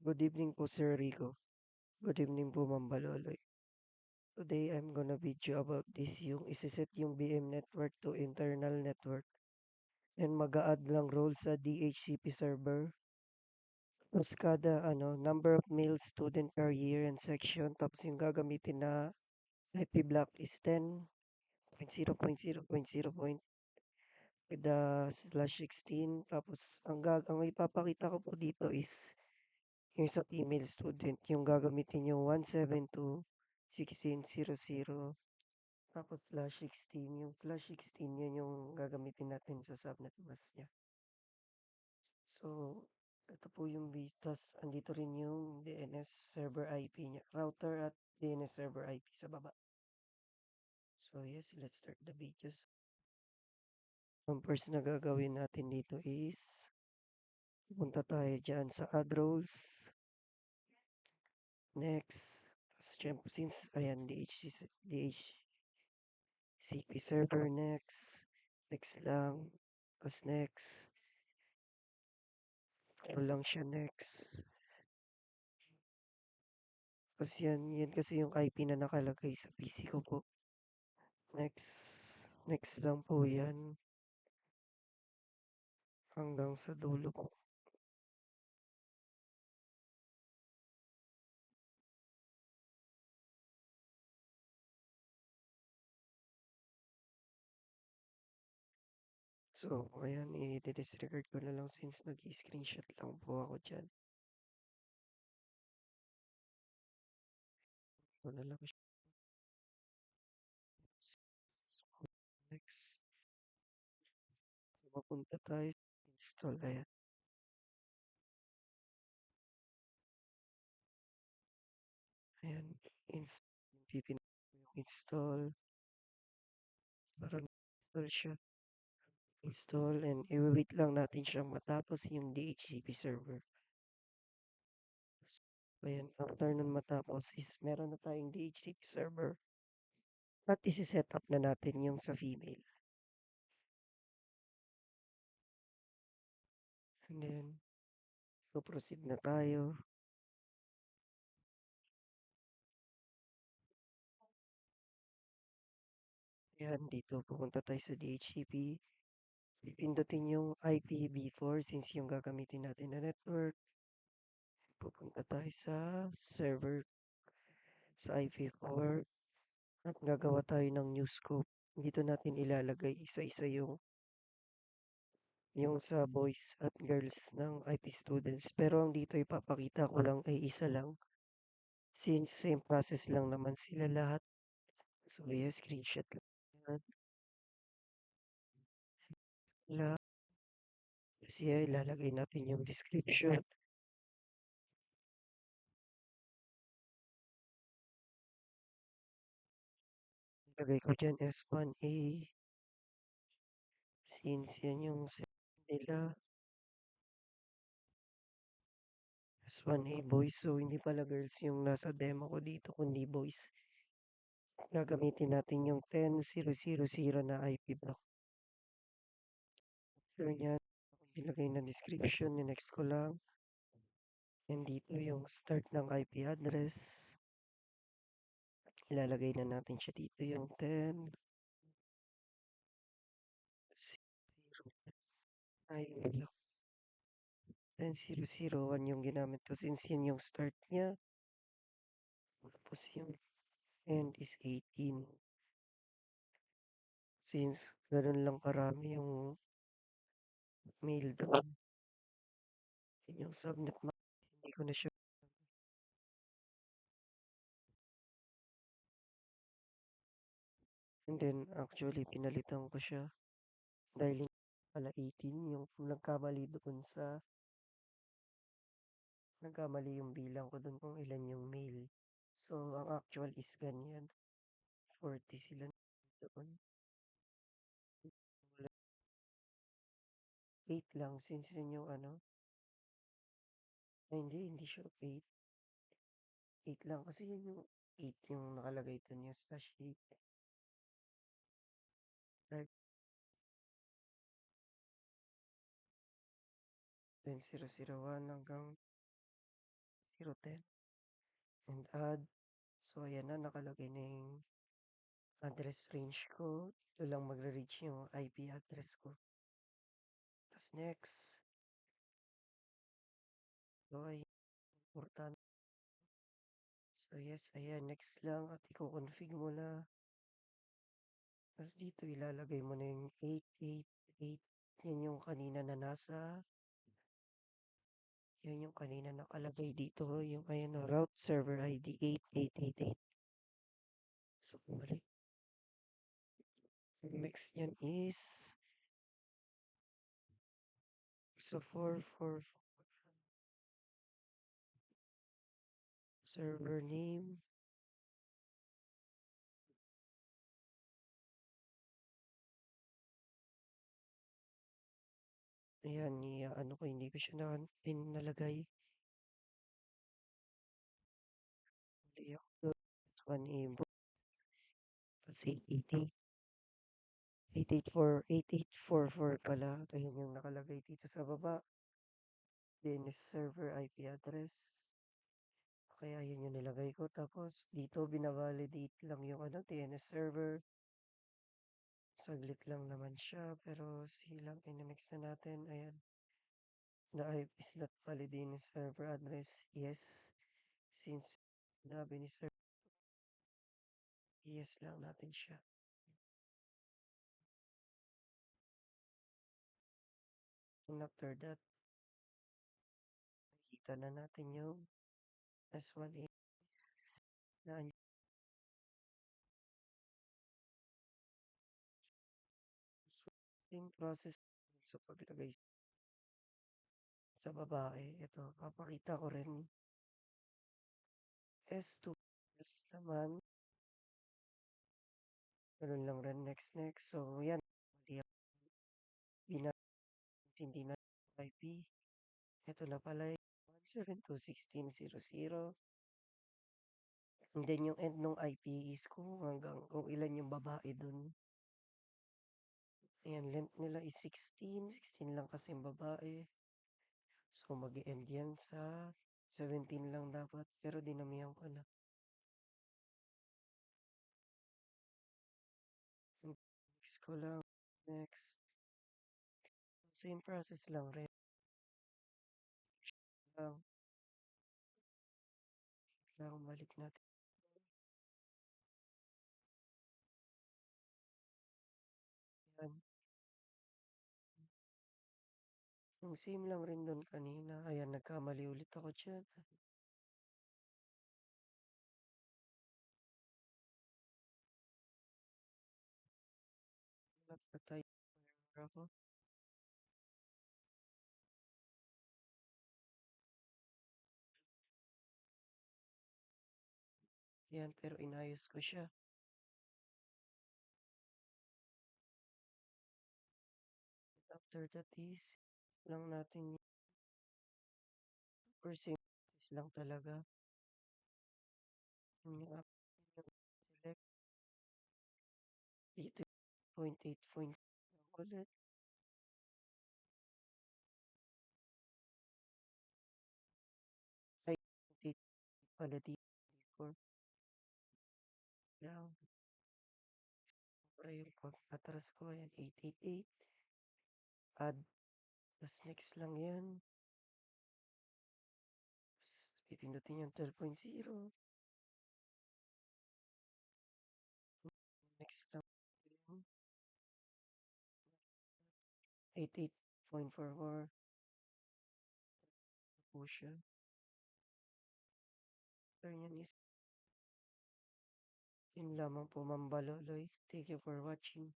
Good evening po, Sir Rico. Good evening po, Ma'am Baloloy. Today, I'm gonna video about this yung isiset yung BM network to internal network and mag-a-add lang role sa DHCP server. Tapos kada number of male student per year and section. Tapos yung gagamitin na IP block is 10.0.0.0. With the /16. Tapos ang ipapakita ko po dito is yung sa female student, yung gagamitin yung 172.16.00. Tapos /16, yung /16 yun yung gagamitin natin sa subnet mask niya. So, ito po yung tas andito rin yung DNS server IP niya, router at DNS server IP sa baba. So yes, let's start the videos. Ang first na gagawin natin dito is punta tayo dyan sa add roles. Next, syempre, since ayan, DHCP server next lang, tapos next, ito lang siya next. Tapos yan kasi yung IP na nakalagay sa PC ko po. Next lang po yan. Hanggang sa dulo po. So, ayan, i-disregard ko na lang since nag-screenshot lang po ako dyan. Ito na lang siya. Next. Mapunta tayo sa install. Ayan. Ayan. Pipin install. Para install siya. Install and i-wait lang natin siyang matapos yung DHCP server. Ayan, after nun matapos is meron na tayong DHCP server. At isi-set up na natin yung sa female. And then, so proceed na tayo. Ayan, dito pupunta tayo sa DHCP. Pipindutin yung IPv4 since yung gagamitin natin na network. Pupunta tayo sa server sa IP4 at gagawa tayo ng new scope. Dito natin ilalagay isa-isa yung sa boys at girls ng IP students. Pero ang dito ipapakita ko lang ay isa lang since same process lang naman sila lahat. So yes, screenshot lang. Kasi ilalagay natin yung description. Lagay ko dyan S1A since yan yung set nila. S1A boys. So hindi pala girls yung nasa demo ko dito kundi boys. Gagamitin natin yung 10.0.0.0 na IP block. So yan, ilagay na description, next ko lang. And dito yung start ng IP address. Ilalagay na natin siya dito yung 10.0.0.1 yung ginamit ko since yun yung start niya. Tapos yung end is 18. Since ganun lang karami yung mail doon. Yung subnet mask, hindi ko na siya. And then, actually, pinalitan ko siya. Dahil hindi pala 18, yung nagkamali yung bilang ko doon kung ilan yung mail. So, ang actual is ganyan. 40 sila doon. 8 lang, since yun yung ay hindi siya 8. 8 lang, kasi yun yung 8 yung nakalagay doon, yung /8. Like, 10.0.0.1 hanggang 010 and add. So, ayan na, nakalagay na yung address range ko. Ito lang magre-reach yung IP address ko. Tapos next. So, ay, important. So, yes, ayan, next lang at i-config mo na. Tapos dito ilalagay mo na yung 888. Yan yung kanina na yan yung kanina nakalagay dito. Yung ayan o, route server ID 8888. So, mali. Next yan is so 444 server name. Ayan, ano ko, hindi ko siya nalagay. Mali ako. This one inbox. Tapos 880. 8844 pala. Ayan yung nakalagay dito sa baba. DNS server IP address. Kaya yun yung nilagay ko. Tapos dito binavalidate lang yung DNS server. Saglit lang naman siya. Pero silang next na natin. Ayan. The IP is not valid DNS server address. Yes. Since sinabi ni sir, yes lang natin siya. And after that, nakita na natin yung S1 is na same process sa paglagay sa babae. Ito, papakita ko rin. S2 yes naman. Ganun lang rin. Next, next. So, yan. Hindi na IP. Ito na pala yung 172.16.00. And then yung end ng IP is kung ilan yung babae dun. Ayan, length nila is 16. 16 lang kasi yung babae. So, mag-end yan sa 17 lang dapat. Pero dinamihan ko na. Next ko lang. Next. Same process lang rin. Lang. Balik natin. Yan. Yung same lang rin doon kanina. Ayan, nagkamali ulit ako dyan. Nagpatay ako. Yan, pero inayos ko siya. After that is, lang natin or same lang talaga. Yung select dito 0.8 ulit. Ay, 0.8 pala dito. Lang. Para yung pag-atras ko, ayan, 888. Add. Tapos next lang yan. Tapos pipindutin yung 12.0. Next lang. 88.44. Po siya. Turn yan is yun lamang po, Ma'am Baloloy. Thank you for watching.